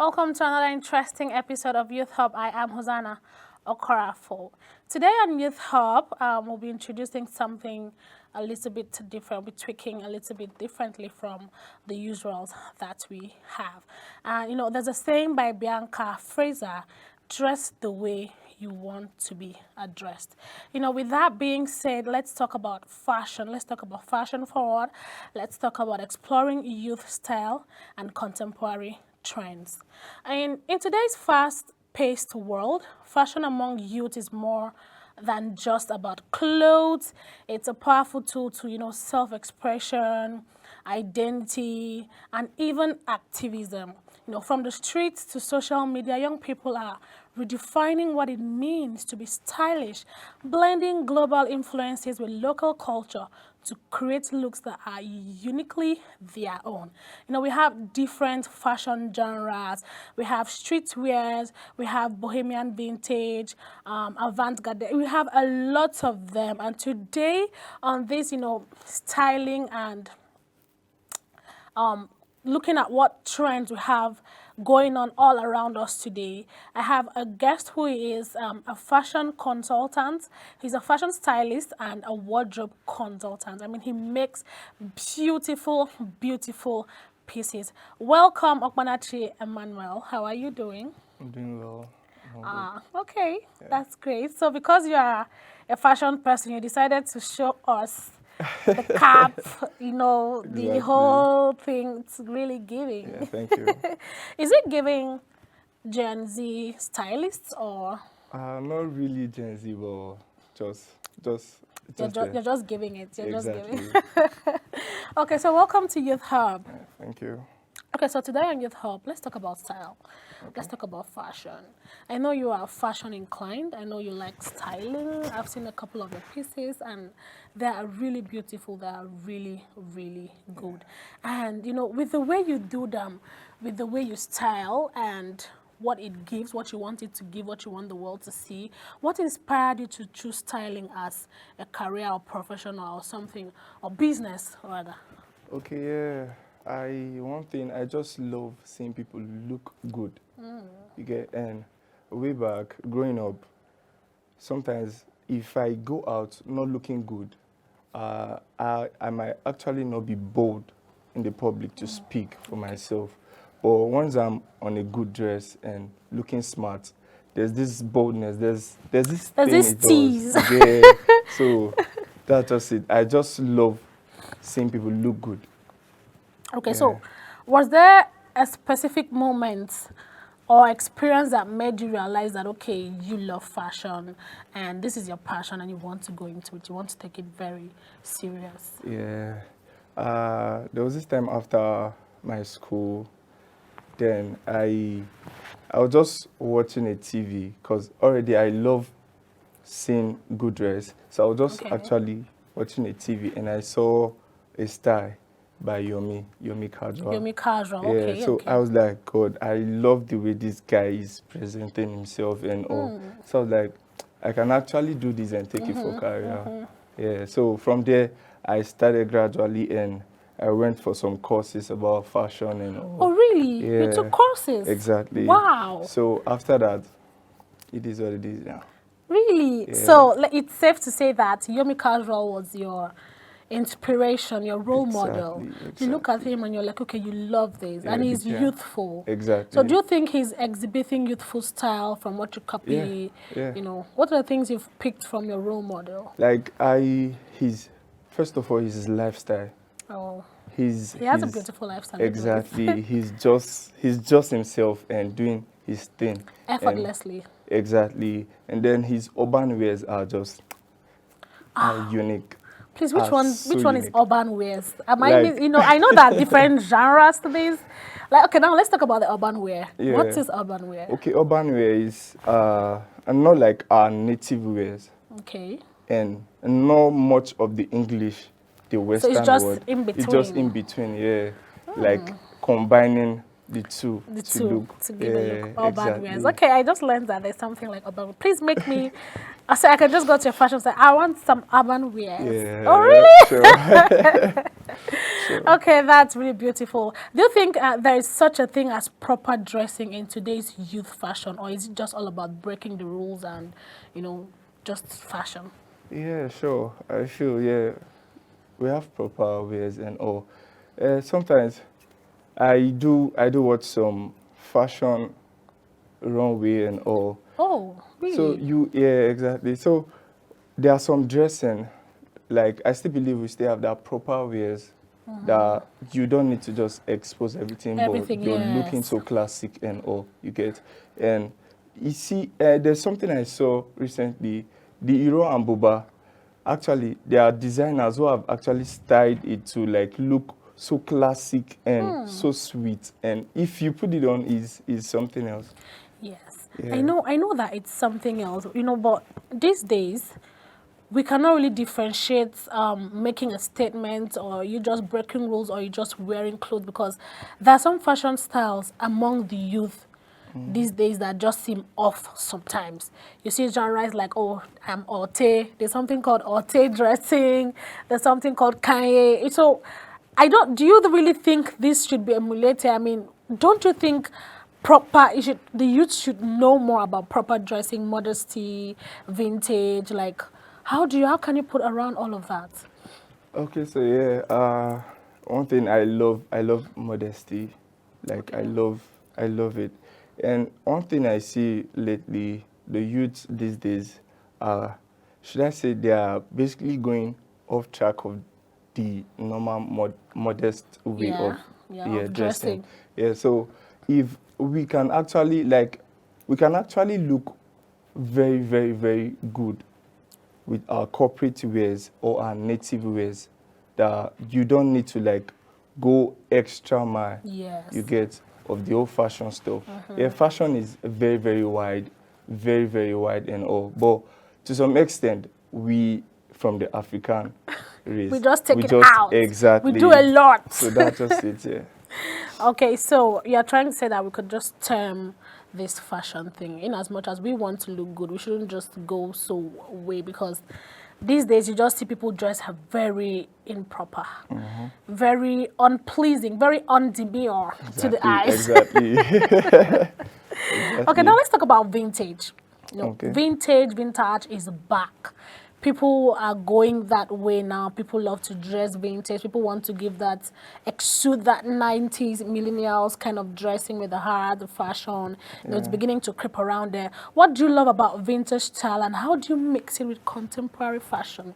Welcome to another interesting episode of Youth Hub. I am Hosanna Okorafo. Today on Youth Hub, we'll be introducing something a little bit different. We'll be tweaking a little bit differently from the usuals that we have. And there's a saying by Bianca Fraser, dress the way you want to be addressed. With that being said, let's talk about fashion. Let's talk about fashion forward. Let's talk about exploring youth style and contemporary trends. And in today's fast-paced world, fashion among youth is more than just about clothes. It's a powerful tool to, self-expression, identity, and even activism. From the streets to social media, young people are redefining what it means to be stylish, blending global influences with local culture to create looks that are uniquely their own. We have different fashion genres. We have streetwears, we have bohemian vintage, avant-garde. We have a lot of them. And today on this, styling and looking at what trends we have going on all around us today, I have a guest who is a fashion consultant. He's a fashion stylist and a wardrobe consultant. I mean, he makes beautiful, beautiful pieces. Welcome, Okmanachi Emmanuel. How are you doing? I'm doing well. Okay, yeah. That's great. So because you are a fashion person, you decided to show us the cap, Exactly. the whole thing. It's really giving. Yeah, thank you. Is it giving Gen Z stylists or? Not really Gen Z, but You're just giving it. You're exactly. just giving. Okay, so welcome to Youth Hub. Yeah, thank you. Okay, so today on Youth Hub, let's talk about style. Okay. Let's talk about fashion. I know you are fashion inclined. I know you like styling. I've seen a couple of your pieces and they are really beautiful. They are really, really good. And, with the way you do them, with the way you style and what it gives, what you want it to give, what you want the world to see, what inspired you to choose styling as a career or professional or something, or business rather? Okay, yeah. One thing, I just love seeing people look good. You get, and way back, growing up, sometimes if I go out not looking good, I might actually not be bold in the public to speak for myself. But once I'm on a good dress and looking smart, there's this boldness, there's this tease. Yeah. So that's just it. I just love seeing people look good. Okay, so was there a specific moment or experience that made you realize that, okay, you love fashion and this is your passion and you want to go into it, you want to take it very serious? Yeah. There was this time after my school, then I was just watching a TV because already I love seeing good dress. So I was just actually watching a TV and I saw a style by Yomi Casual. Yomi Casual, yeah, okay. So I was like, God, I love the way this guy is presenting himself and all. So I was like, I can actually do this and take it for career. Yeah, so from there, I started gradually and I went for some courses about fashion and all. Oh, really? Yeah, you took courses? Exactly. Wow. So after that, it is what it is now. Really? Yeah. So it's safe to say that Yomi Casual was your inspiration, your role model. Exactly. You look at him and you're like, okay, you love this. And he's youthful. Exactly. So do you think he's exhibiting youthful style from what you copy? Yeah. What are the things you've picked from your role model? Like first of all, his lifestyle. Oh. He has a beautiful lifestyle. Exactly. he's just himself and doing his thing. Effortlessly. Exactly. And then his urban wears are just unique. Please, which one is urban wears? I know that different genres to this. Like, okay, now let's talk about the urban wear. Yeah. What is urban wear? Okay, urban wear is not like our native wears. Okay. And not much of the English, the Western word. So it's just word. in between. It's just in between, yeah. Like combining the two to give a look. Urban wears. Okay, I just learned that there's something like urban. Please make me. So I can just go to your fashion and say, I want some urban wears. Yeah. Oh, really? Sure. Okay, that's really beautiful. Do you think there is such a thing as proper dressing in today's youth fashion, or is it just all about breaking the rules and, you know, just fashion? Yeah, sure. I feel, yeah, we have proper ways and all. Sometimes I do watch some fashion runway and all. Oh, So really? yeah, exactly. So there are some dressing, like I still believe we still have that proper ways that you don't need to just expose everything, but Everything, you're looking yes. so classic and all you get. And you see, there's something I saw recently, the Iro and Boba. Actually, there are designers who have actually styled it to like look so classic and so sweet. And if you put it on, is something else. Yes, Yeah. I know that it's something else, you know, but these days we cannot really differentiate making a statement or you just breaking rules or you just wearing clothes, because there are some fashion styles among the youth these days that just seem off sometimes. You see genres like, oh, I'm Orte, there's something called Orte dressing, there's something called Kanye. So I don't, do you really think this should be emulated? I mean, don't you think proper, it should, the youth should know more about proper dressing, modesty, vintage, like how can you put around all of that? Okay, so yeah, one thing I love modesty, like Okay. I love it, and one thing I see lately, the youth these days, should I say they are basically going off track of the normal modest way Yeah, of yeah, yeah of dressing, dressing. yeah. So if we can actually we can actually look very very very good with our corporate wears or our native wears, that you don't need to like go extra mile, you Yes. get, of the old fashioned stuff. Yeah, fashion is very very wide and all, but to some extent we from the African We race, just take we it just out. We do a exactly, lot. so that's just it. Yeah. Okay, so you're trying to say that we could just term this fashion thing, in as much as we want to look good, we shouldn't just go so way, because these days you just see people dress have very improper, very unpleasing, very undemure to the Exactly, eyes. exactly. Okay, now Exactly. let's talk about vintage. You know, Okay. vintage is back. People are going that way now. People love to dress vintage. People want to give that, exude that 90s millennials kind of dressing with the heart, the fashion. You know, it's Yeah. beginning to creep around there. What do you love about vintage style, and how do you mix it with contemporary fashion?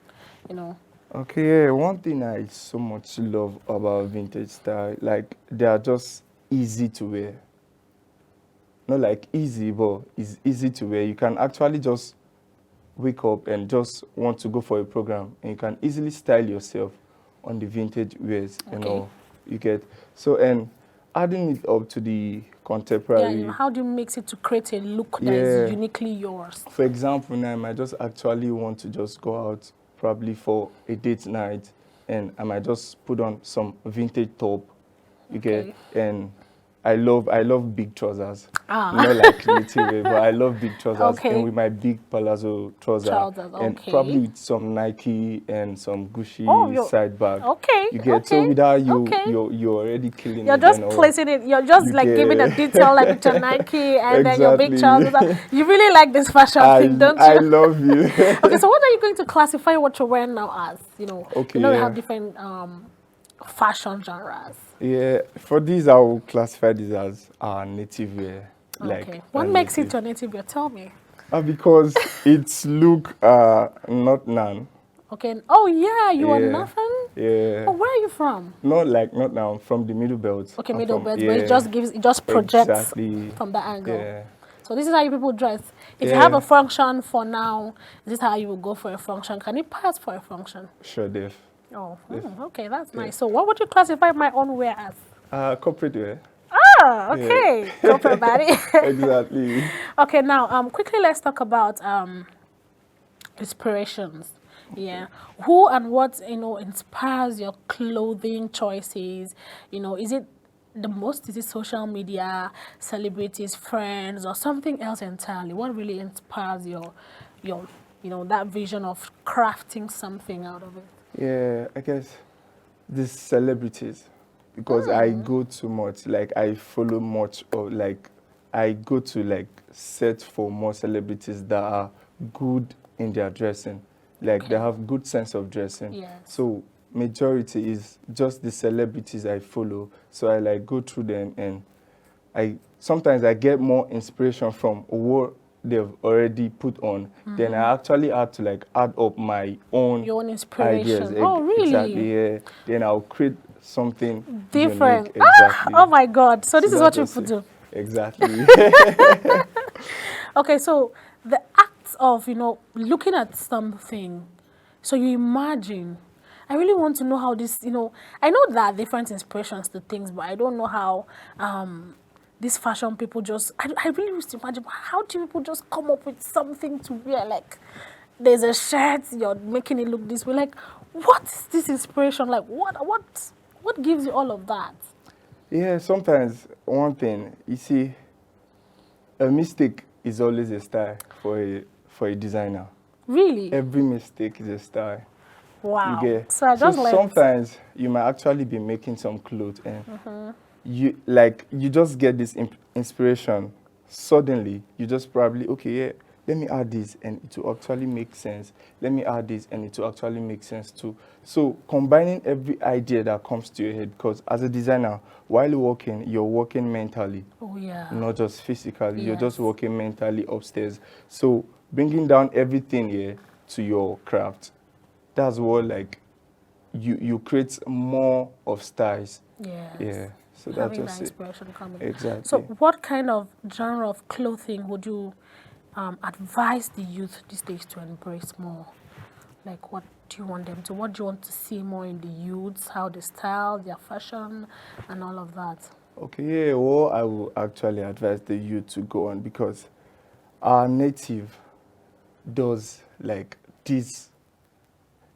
You know, Okay, yeah, one thing I so much love about vintage style, like they are just easy to wear. Not like easy, but it's easy to wear. You can actually just wake up and just want to go for a program, and you can easily style yourself on the vintage wears and okay. all you get. So, and adding it up to the Yeah, you know, contemporary, how do you mix it to create a look that is yeah. uniquely yours? For example, now I might just actually want to just go out probably for a date night, and I might just put on some vintage top, you get, Okay. and I love big trousers. Ah, Not like little way, but I love big trousers, and okay. with my big palazzo trouser, Trousers, and probably okay. with some Nike and some Oh, Gucci you side bag. okay, You get, so okay, without you, okay. you're already killing You're it and just all. placing it. You're just You like giving a get detail, like with your Nike and then your big exactly. trousers. You really like this fashion thing, don't I you? love you. Okay, so what are you going to classify what you're wearing now as? Okay, You know, we have yeah. different fashion genres. Yeah, for these, I will classify this as our native wear, like Okay, our what makes it native. your native wear? Tell me. Because it's look not none. Okay. Oh yeah, you are Yeah, nothing. yeah. Oh, where are you from? Not like not now. From the middle belt. Okay, I'm middle from, belt, but yeah, it just projects exactly. from that angle. Yeah, So this is how you people dress. If you have a yeah. function for now, this is how you will go for a function. Can it pass for a function? Sure, Def. Oh, Def. okay, that's Yeah. nice. So what would you classify my own wear as? Corporate wear. Ah, Yeah. okay, corporate body. Exactly. Okay, now quickly let's talk about inspirations. Yeah, who and what inspires your clothing choices? Is it the most? Is it social media, celebrities, friends, or something else entirely? What really inspires your that vision of crafting something out of it? Yeah, I guess these celebrities, because I go too much, like I follow much, or like I go to like search for more celebrities that are good in their dressing, like they Okay. have good sense of dressing. Yes. So majority is just the celebrities I follow. So I like go through them, and I sometimes I get more inspiration from what they've already put on. Then I actually had to like add up my own Your own ideas. inspiration. Oh, really? Exactly. Yeah. Then I'll create something Different. unique. Exactly. Oh my God. So this is what that's you just people it. do. Exactly. Okay, so the act of, looking at something, so you imagine. I really want to know how this, I know there are different inspirations to things, but I don't know how these fashion people just, I really used to imagine, how do people just come up with something to wear? Like, there's a shirt, you're making it look this way. Like, what is this inspiration? Like, what gives you all of that? Yeah. Sometimes one thing you see, a mistake is always a style for a designer. Really? Every mistake is a style. You Wow. get. So I just learned. Sometimes you might actually be making some clothes, and you just get this inspiration suddenly. You just probably, okay, yeah, let me add this and it will actually make sense. Let me add this and it will actually make sense too. So combining every idea that comes to your head, because as a designer, while you're working mentally, Oh, yeah. not just physically. You're just Yes. working mentally upstairs. So bringing down everything here to your craft, that's what like you create more of styles. Yes. Yeah. So that's Having that just it. inspiration coming. Exactly. So what kind of genre of clothing would you advise the youth these days to embrace more? Like, what do you want them to, what do you want to see more in the youths, how they style, their fashion, and all of that? Okay, yeah, well, I will actually advise the youth to go on, because our native does like this.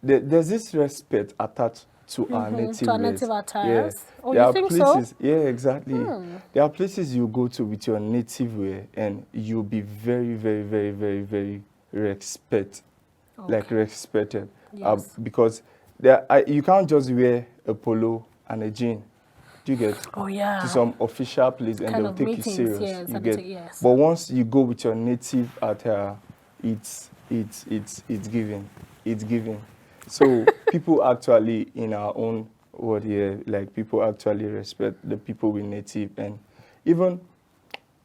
There's this respect attached to our native To our ways. native attires? Oh, There you are think so? places, yeah, exactly. There are places you go to with your native wear, and you'll be very, very, very, very, very like respected. Yes. Because you can't just wear a polo and a jean. Do you get? Oh, yeah. To some official place, and Kind they'll of take meetings, you serious. yes, You and they get? take- yes. But once you go with your native attire, it's giving. It's giving. So people actually in our own world here, like people actually respect the people with native, and even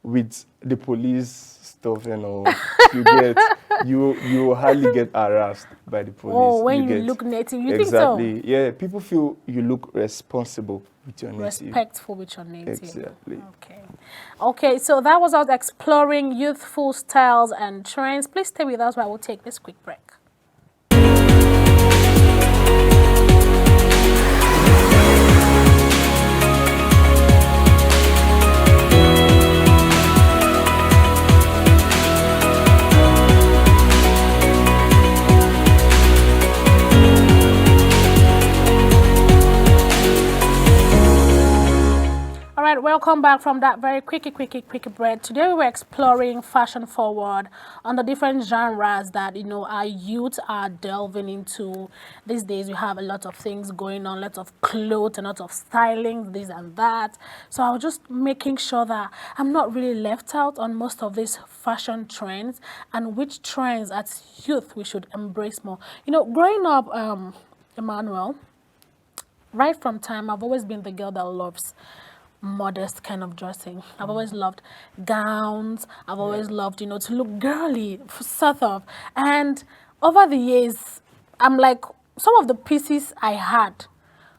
with the police stuff, you get you hardly get harassed by the police. Oh, when you get? look native, you Exactly. think so? Yeah, people feel you look responsible with your native. Respectful with your native. Exactly. Okay. Okay, so that was us exploring youthful styles and trends. Please stay with us while we'll take this quick break. All right, welcome back from that very quick break. Today we were exploring fashion forward on the different genres that our youth are delving into. These days we have a lot of things going on, lots of clothes, a lot of styling, this and that. So I was just making sure that I'm not really left out on most of these fashion trends, and which trends as youth we should embrace more. Growing up, Emmanuel, right from time, I've always been the girl that loves modest kind of dressing. I've always loved gowns. I've always loved, to look girly, sort of. And over the years, I'm like, some of the pieces I had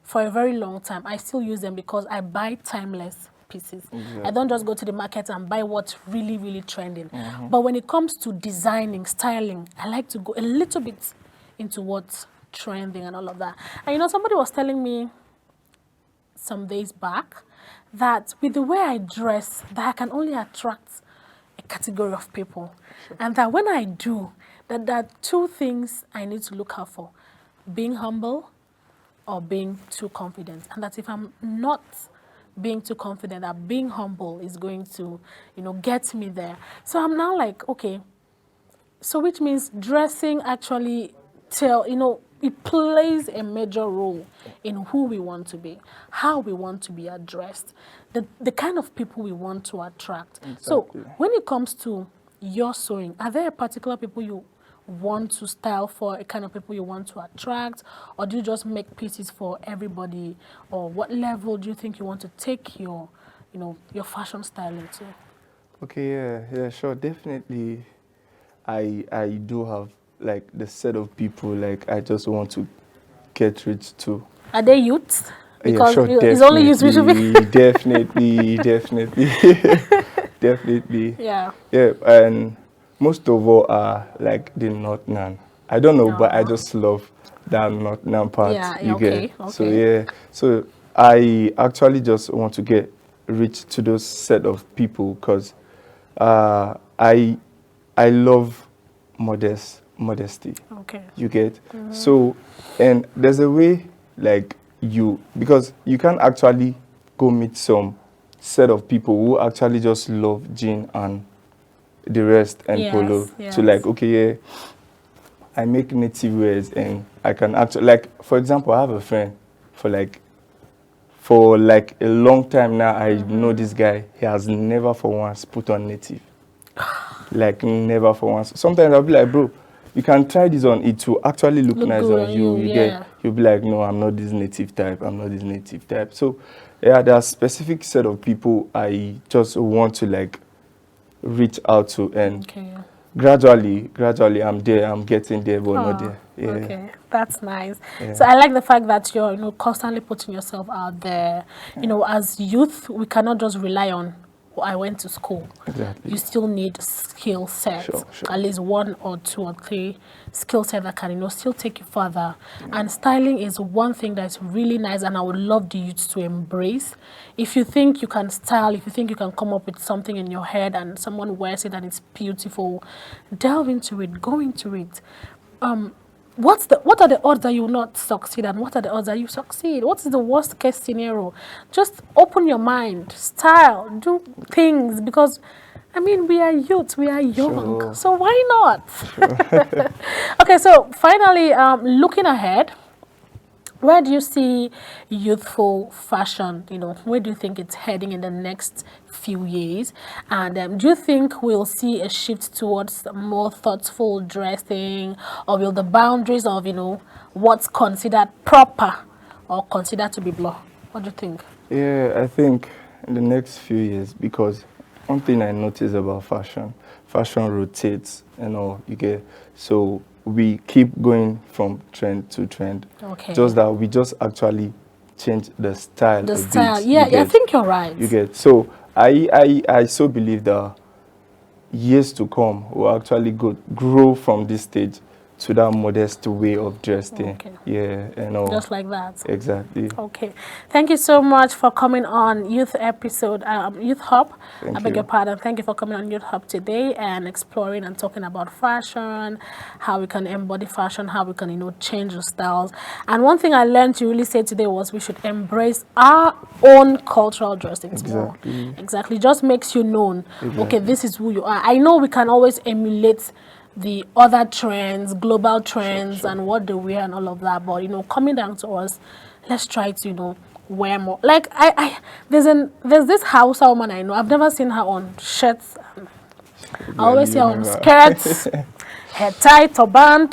for a very long time, I still use them because I buy timeless pieces. I don't just go to the market and buy what's really, really trending. But when it comes to designing, styling, I like to go a little bit into what's trending and all of that. And somebody was telling me some days back that with the way I dress, that I can only attract a category of people. Sure. And that when I do, that there are two things I need to look out for: being humble or being too confident. And that if I'm not being too confident, that being humble is going to, get me there. So I'm now like, okay, so which means dressing actually it plays a major role in who we want to be, how we want to be addressed, the kind of people we want to attract. So Exactly. when it comes to your sewing, are there particular people you want to style for, a kind of people you want to attract, or do you just make pieces for everybody, or what level do you think you want to take your, your fashion styling to? Okay, yeah, sure, definitely. I do have like the set of people like I just want to get rich to. Are they youths? Yeah, Because sure, it's only youths we should be. definitely, definitely. Yeah. Yeah, and most of all are like the Northern. I don't know, but I Aw. just love that Northern part. Yeah, You okay, get. So okay. yeah, so I actually just want to get rich to those set of people because I love modesty. Okay. You get. So, and there's a way like because you can actually go meet some set of people who actually just love jean and the rest and polo Yes, to yes. like, okay, yeah, I make native wears and I can actually, like, for example, I have a friend for like a long time now. I know this guy, he has never for once put on native. Like never for once. Sometimes I'll be like, bro, you can try this on. It will actually look Look nice good on on you. you, You yeah. get. You'll be like, no, I'm not this native type. I'm not this native type. So, yeah, there are specific set of people I just want to like reach out to, and Okay. gradually, I'm there. I'm getting there, but not Oh, there. Yeah. okay. That's nice. Yeah. So I like the fact that you're, constantly putting yourself out there. As youth, we cannot just rely on, "Oh, I went to school." Exactly. You still need skill sets, Sure, sure. at least one or two or three skill sets that can, still take you further. And styling is one thing that's really nice, and I would love the youth to embrace. If you think you can style, if you think you can come up with something in your head and someone wears it and it's beautiful, delve into it, go into it. What are the odds that you will not succeed, and what are the odds that you succeed? What is the worst case scenario? Just open your mind, style, do things, because we are youth, we are young, Sure. so why not? Okay, so finally, looking ahead, where do you see youthful fashion? Where do you think it's heading in the next few years? And do you think we'll see a shift towards more thoughtful dressing, or will the boundaries of, what's considered proper or considered to be blur? What do you think? Yeah, I think in the next few years, because one thing I notice about fashion rotates and all, you get. So we keep going from trend to trend. Okay. Just that we just actually change the style The a style, bit. yeah, You I get. think you're right. You get. So I so believe that years to come will actually grow from this stage to that modest way of dressing. Okay. Yeah, and all. Just like that. Exactly. Okay. Thank you so much for coming on Youth Youth Hub. Thank I beg you. your pardon. Thank you for coming on Youth Hub today and exploring and talking about fashion, how we can embody fashion, how we can, change the styles. And one thing I learned you really say today was we should embrace our own cultural dressings more. Exactly. Exactly. Just makes you known. Exactly. Okay, this is who you are. I know we can always emulate the other trends, global trends, Sure. and what they wear and all of that. But coming down to us, let's try to wear more. Like there's this Hausa woman I know. I've never seen her on shirts. I always see her on skirts, hair tie, turban.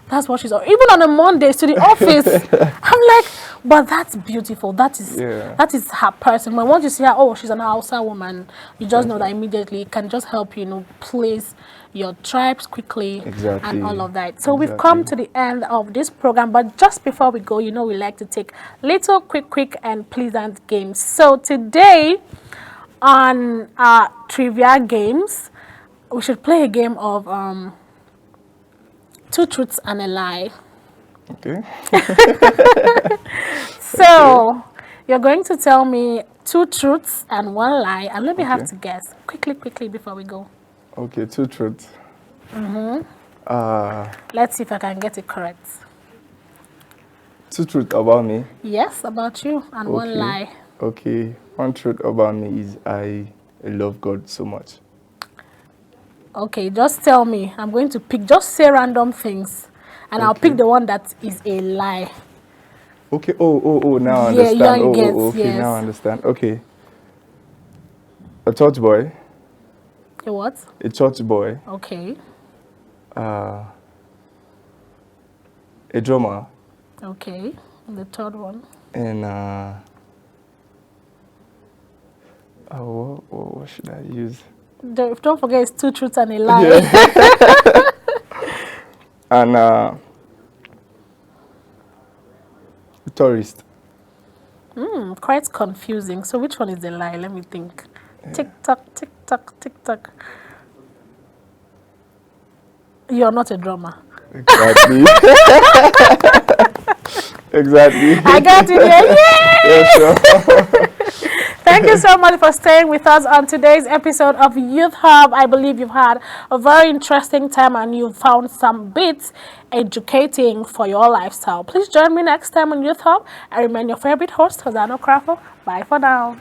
That's what she's on. Even on a Monday to the office. I'm like, but that's beautiful. That is her person. But once you see her, oh, she's an Hausa woman, you just know that immediately. It can just help you, place your tribes quickly and all of that. So we've come to the end of this program, but just before we go, we like to take little quick and pleasant games. So today on our trivia games, we should play a game of two truths and a lie. Okay. So you're going to tell me two truths and one lie, and let me have to guess quickly before we go. Okay, two truths. Let's see if I can get it correct. Two truths about me. Yes, about you, and one lie. Okay, one truth about me is I love God so much. Okay, just tell me. I'm going to pick. Just say random things, and I'll Okay. pick the one that is a lie. Okay. Oh. Now I Yeah, understand. young gets, Okay. Now I yes. understand. Okay. A church boy. A what? A church boy. Okay. Uh, a drummer. Okay. And the third one. And what should I use? Don't forget, it's 2 truths and a lie. Yeah. And tourist. Quite confusing. So which one is the lie? Let me think. Tick tock, tick tock, tick tock. You're not a drummer. Exactly. Exactly. I got it. Yay! Yeah, sure. Thank you so much for staying with us on today's episode of Youth Hub. I believe you've had a very interesting time and you've found some bits educating for your lifestyle. Please join me next time on Youth Hub. I remain your favorite host, Hosanna Crawford. Bye for now.